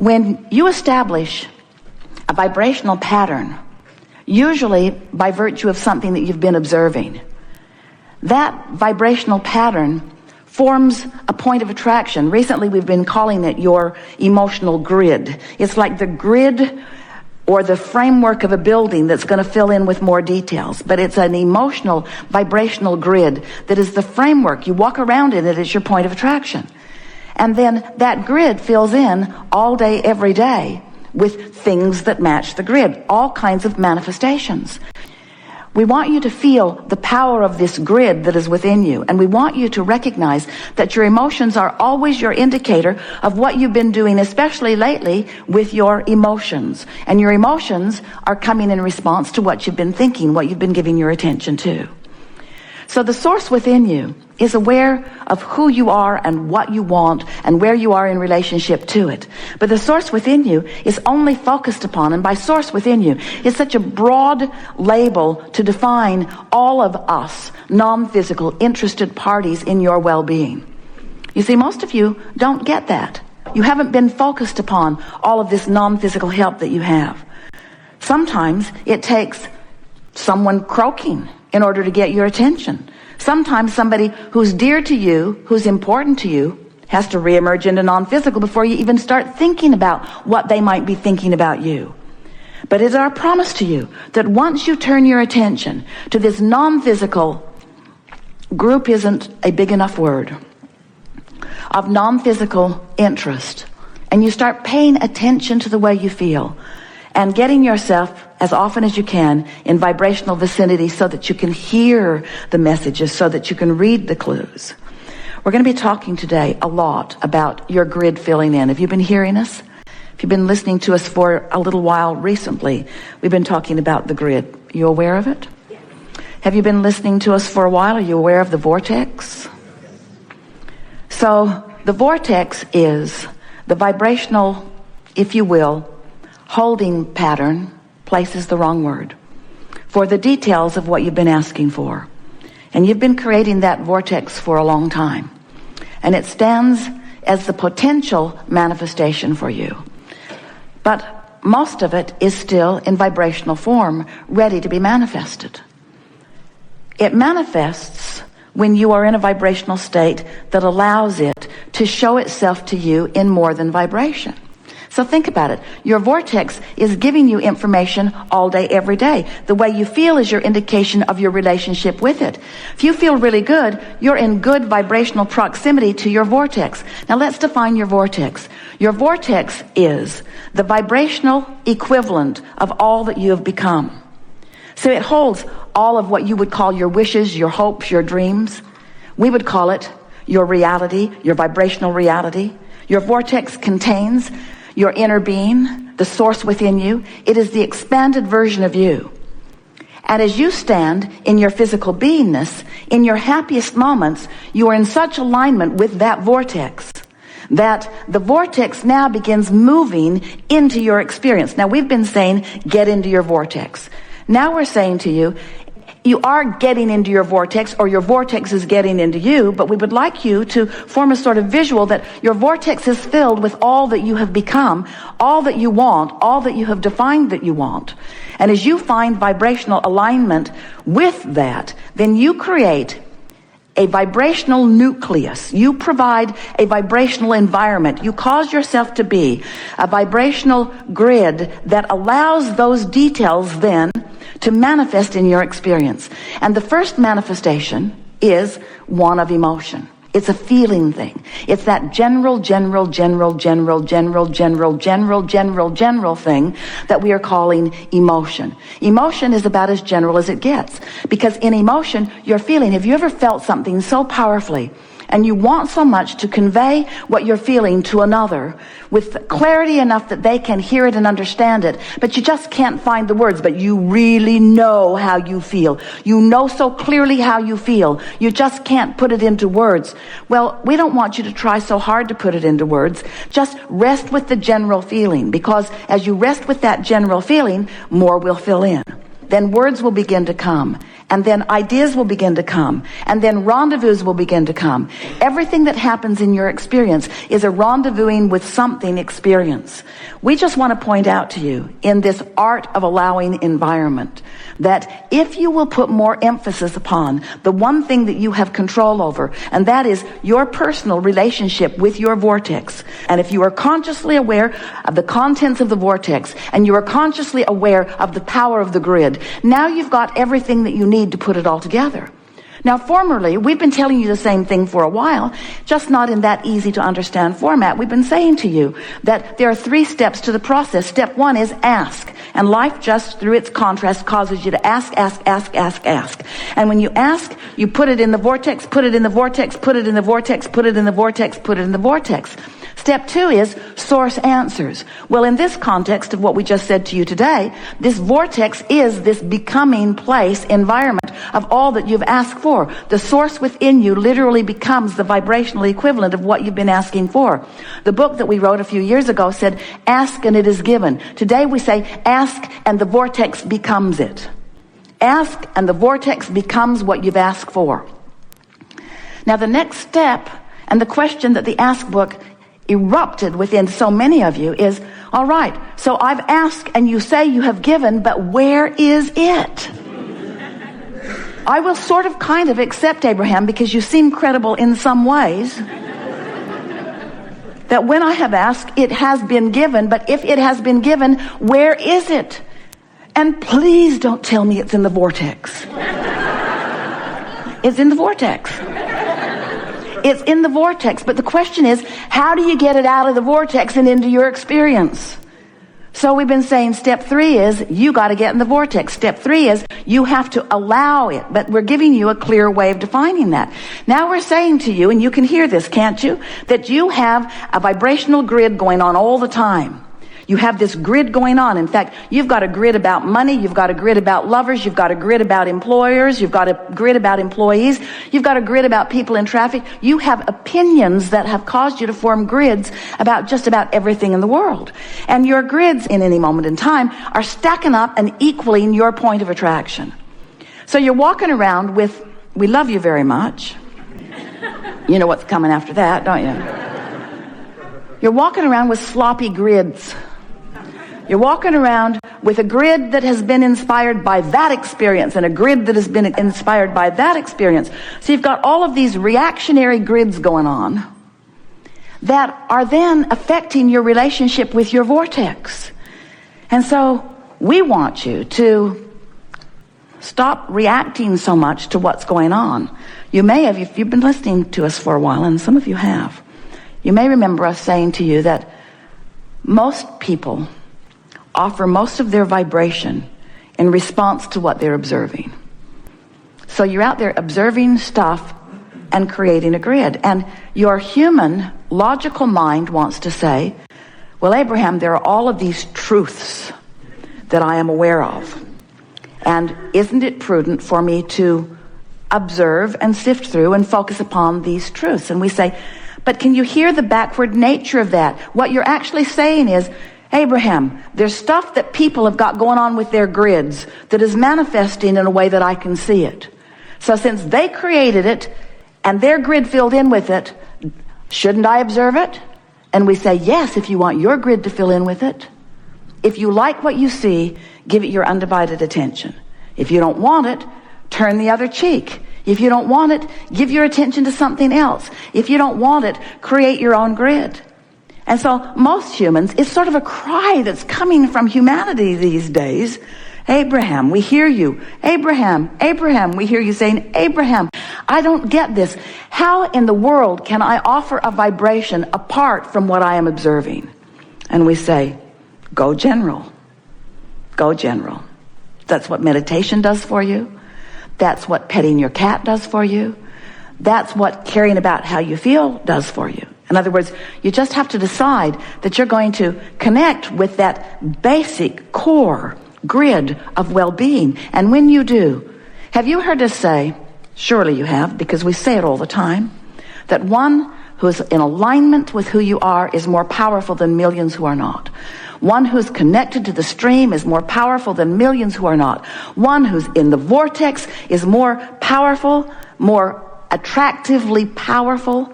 When you establish a vibrational pattern, usually by virtue of something that you've been observing, that vibrational pattern forms a point of attraction. Recently, we've been calling it your emotional grid. It's like the grid or the framework of a building that's going to fill in with more details. But it's an emotional, vibrational grid that is the framework. You walk around in it, it's your point of attraction. And then that grid fills in all day, every day with things that match the grid, all kinds of manifestations. We want you to feel the power of this grid that is within you, and we want you to recognize that your emotions are always your indicator of what you've been doing, especially lately with your emotions. And your emotions are coming in response to what you've been thinking, what you've been giving your attention to. So the source within you is aware of who you are and what you want and where you are in relationship to it. But the source within you is only focused upon, and by source within you, it's such a broad label to define all of us, non-physical, interested parties in your well-being. You see, most of you don't get that. You haven't been focused upon all of this non-physical help that you have. Sometimes it takes someone croaking in order to get your attention. Sometimes somebody who's dear to you, who's important to you, has to reemerge into non-physical before you even start thinking about what they might be thinking about you. But it's our promise to you that once you turn your attention to this non-physical group, isn't a big enough word, of non-physical interest, and you start paying attention to the way you feel and getting yourself as often as you can in vibrational vicinity so that you can hear the messages, so that you can read the clues. We're going to be talking today a lot about your grid filling in. Have you been hearing us? If you've been listening to us for a little while recently, we've been talking about the grid. Are you aware of it? Yes. Have you been listening to us for a while? Are you aware of the vortex? So the vortex is the vibrational, if you will, holding pattern, place is the wrong word, for the details of what you've been asking for. And you've been creating that vortex for a long time. And it stands as the potential manifestation for you. But most of it is still in vibrational form, ready to be manifested. It manifests when you are in a vibrational state that allows it to show itself to you in more than vibration. So think about it. Your vortex is giving you information all day, every day. The way you feel is your indication of your relationship with it. If you feel really good, you're in good vibrational proximity to your vortex. Now let's define your vortex. Your vortex is the vibrational equivalent of all that you have become. So it holds all of what you would call your wishes, your hopes, your dreams. We would call it your reality, your vibrational reality. Your vortex contains your inner being, the source within you. It is the expanded version of you. And as you stand in your physical beingness, in your happiest moments, you are in such alignment with that vortex that the vortex now begins moving into your experience. Now we've been saying, get into your vortex. Now we're saying to you, you are getting into your vortex, or your vortex is getting into you, but we would like you to form a sort of visual that your vortex is filled with all that you have become, all that you want, all that you have defined that you want. And as you find vibrational alignment with that, then you create a vibrational nucleus. You provide a vibrational environment. You cause yourself to be a vibrational grid that allows those details then to manifest in your experience. And the first manifestation is one of emotion. It's a feeling thing. It's that general thing that we are calling emotion. Emotion is about as general as it gets, because in emotion, you're feeling. Have you ever felt something so powerfully and you want so much to convey what you're feeling to another with clarity enough that they can hear it and understand it, but you just can't find the words, but you really know how you feel. You know so clearly how you feel. You just can't put it into words. Well, we don't want you to try so hard to put it into words. Just rest with the general feeling, because as you rest with that general feeling, more will fill in. Then words will begin to come, And then ideas will begin to come. And then rendezvous will begin to come. Everything that happens in your experience is a rendezvousing with something experience. We just want to point out to you in this art of allowing environment that if you will put more emphasis upon the one thing that you have control over, and that is your personal relationship with your vortex, and if you are consciously aware of the contents of the vortex, and you are consciously aware of the power of the grid, now you've got everything that you need to put it all together. Now, formerly, we've been telling you the same thing for a while, just not in that easy to understand format. We've been saying to you that there are 3 steps to the process. Step 1 is ask. And life, just through its contrast, causes you to ask. And when you ask, you put it in the vortex, put it in the vortex, put it in the vortex, put it in the vortex, put it in the vortex. Step 2 is source answers. Well, in this context of what we just said to you today, this vortex is this becoming place, environment of all that you've asked for. The source within you literally becomes the vibrational equivalent of what you've been asking for. The book that we wrote a few years ago said, ask and it is given. Today we say, ask and the vortex becomes it. Ask and the vortex becomes what you've asked for. Now the next step, and the question that the Ask book erupted within so many of you is, all right, so I've asked and you say you have given, but where is it? I will sort of kind of accept, Abraham, because you seem credible in some ways, that when I have asked, it has been given, but if it has been given, where is it? And please don't tell me it's in the vortex. It's in the vortex. It's in the vortex, but the question is, how do you get it out of the vortex and into your experience? So we've been saying step 3 is, you got to get in the vortex. Step 3 is, you have to allow it, but we're giving you a clear way of defining that. Now we're saying to you, and you can hear this, can't you? That you have a vibrational grid going on all the time. You have this grid going on. In fact, you've got a grid about money. You've got a grid about lovers. You've got a grid about employers. You've got a grid about employees. You've got a grid about people in traffic. You have opinions that have caused you to form grids about just about everything in the world. And your grids in any moment in time are stacking up and equaling your point of attraction. So you're walking around with, we love you very much. You know what's coming after that, don't you? You're walking around with sloppy grids. You're walking around with a grid that has been inspired by that experience and a grid that has been inspired by that experience. So you've got all of these reactionary grids going on that are then affecting your relationship with your vortex. And so we want you to stop reacting so much to what's going on. You may have, if you've been listening to us for a while, and some of you have, you may remember us saying to you that most people offer most of their vibration in response to what they're observing. So you're out there observing stuff and creating a grid. And your human, logical mind wants to say, well, Abraham, there are all of these truths that I am aware of. And isn't it prudent for me to observe and sift through and focus upon these truths? And we say, but can you hear the backward nature of that? What you're actually saying is, Abraham, there's stuff that people have got going on with their grids that is manifesting in a way that I can see it. So since they created it and their grid filled in with it, shouldn't I observe it? And we say, yes, if you want your grid to fill in with it. If you like what you see, give it your undivided attention. If you don't want it, turn the other cheek. If you don't want it, give your attention to something else. If you don't want it, create your own grid. And so most humans, it's sort of a cry that's coming from humanity these days. Abraham, we hear you. Abraham, Abraham, we hear you saying, Abraham, I don't get this. How in the world can I offer a vibration apart from what I am observing? And we say, go general. Go general. That's what meditation does for you. That's what petting your cat does for you. That's what caring about how you feel does for you. In other words, you just have to decide that you're going to connect with that basic core grid of well-being. And when you do, have you heard us say, surely you have, because we say it all the time, that one who is in alignment with who you are is more powerful than millions who are not. One who's connected to the stream is more powerful than millions who are not. One who's in the vortex is more powerful, more attractively powerful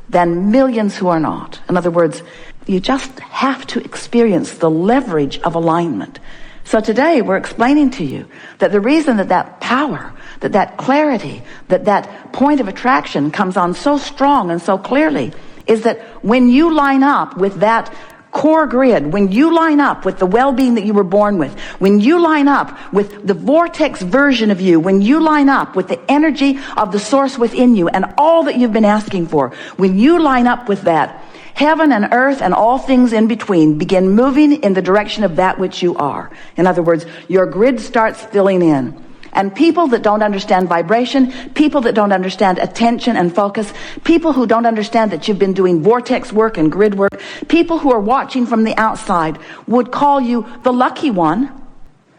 than millions who are not. In other words, you just have to experience the leverage of alignment. So today we're explaining to you that the reason that power, that clarity, that point of attraction comes on so strong and so clearly is that when you line up with that core grid, when you line up with the well-being that you were born with, when you line up with the vortex version of you, when you line up with the energy of the source within you and all that you've been asking for, when you line up with that, heaven and earth and all things in between begin moving in the direction of that which you are. In other words, your grid starts filling in. And people that don't understand vibration, people that don't understand attention and focus, people who don't understand that you've been doing vortex work and grid work, people who are watching from the outside would call you the lucky one.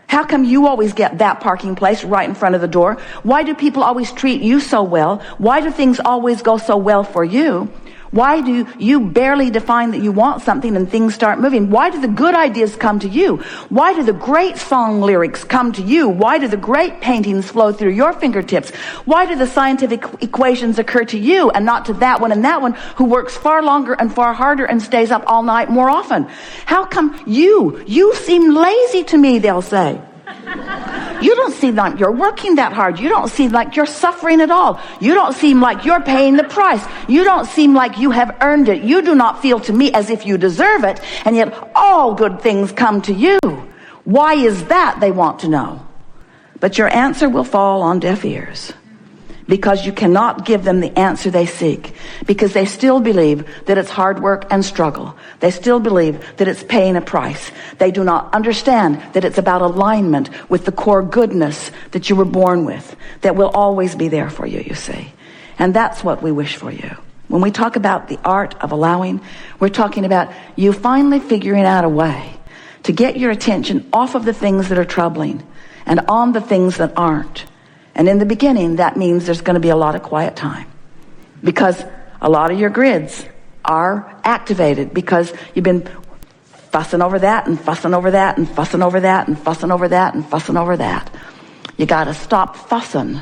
How come you always get that parking place right in front of the door? Why do people always treat you so well? Why do things always go so well for you? Why do you barely define that you want something and things start moving? Why do the good ideas come to you? Why do the great song lyrics come to you? Why do the great paintings flow through your fingertips? Why do the scientific equations occur to you and not to that one and that one who works far longer and far harder and stays up all night more often? How come you seem lazy to me, they'll say. You don't seem like you're working that hard. You don't seem like you're suffering at all. You don't seem like you're paying the price. You don't seem like you have earned it. You do not feel to me as if you deserve it, and yet all good things come to you. Why is that, they want to know. But your answer will fall on deaf ears, because you cannot give them the answer they seek, because they still believe that it's hard work and struggle. They still believe that it's paying a price. They do not understand that it's about alignment with the core goodness that you were born with, that will always be there for you, you see. And that's what we wish for you. When we talk about the art of allowing, we're talking about you finally figuring out a way to get your attention off of the things that are troubling and on the things that aren't. And in the beginning, that means there's going to be a lot of quiet time, because a lot of your grids are activated because you've been fussing over that and fussing over that and fussing over that and fussing over that and fussing over that. You got to stop fussing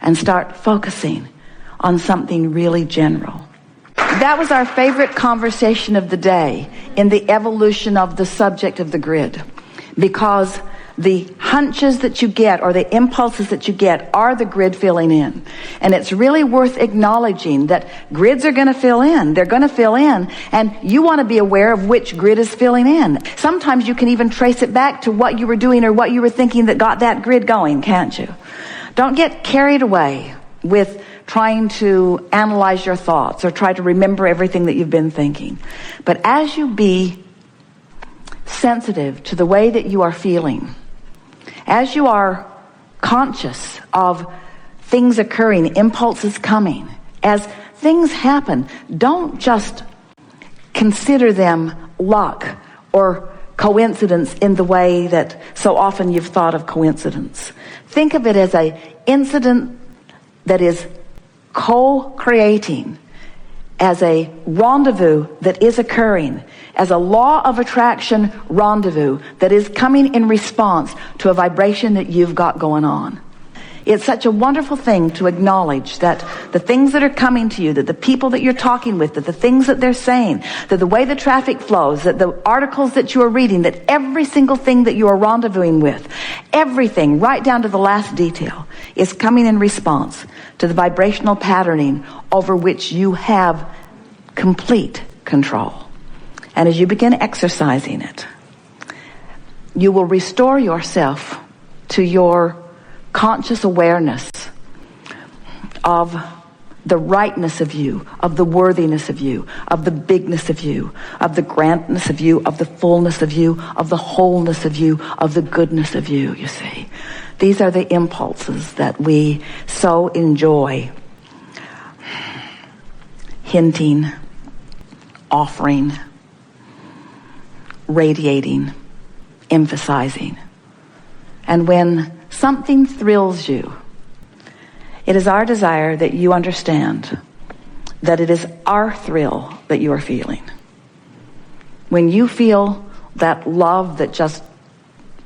and start focusing on something really general. That was our favorite conversation of the day in the evolution of the subject of the grid, because the hunches that you get or the impulses that you get are the grid filling in. And it's really worth acknowledging that grids are going to fill in. They're going to fill in. And you want to be aware of which grid is filling in. Sometimes you can even trace it back to what you were doing or what you were thinking that got that grid going, can't you? Don't get carried away with trying to analyze your thoughts or try to remember everything that you've been thinking. But as you be sensitive to the way that you are feeling, as you are conscious of things occurring, impulses coming, as things happen, don't just consider them luck or coincidence in the way that so often you've thought of coincidence. Think of it as an incident that is co-creating, as a rendezvous that is occurring, as a law of attraction rendezvous that is coming in response to a vibration that you've got going on. It's such a wonderful thing to acknowledge that the things that are coming to you, that the people that you're talking with, that the things that they're saying, that the way the traffic flows, that the articles that you are reading, that every single thing that you are rendezvousing with, everything, right down to the last detail, is coming in response to the vibrational patterning over which you have complete control. And as you begin exercising it, you will restore yourself to your conscious awareness of the rightness of you, of the worthiness of you, of the bigness of you, of the grandness of you, of the fullness of you, of the wholeness of you, of the goodness of you, you see. These are the impulses that we so enjoy hinting, offering, radiating, emphasizing. And when something thrills you, it is our desire that you understand that it is our thrill that you are feeling. When you feel that love that just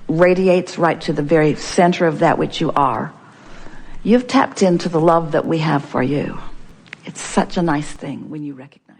radiates right to the very center of that which you are, you've tapped into the love that we have for you. It's such a nice thing when you recognize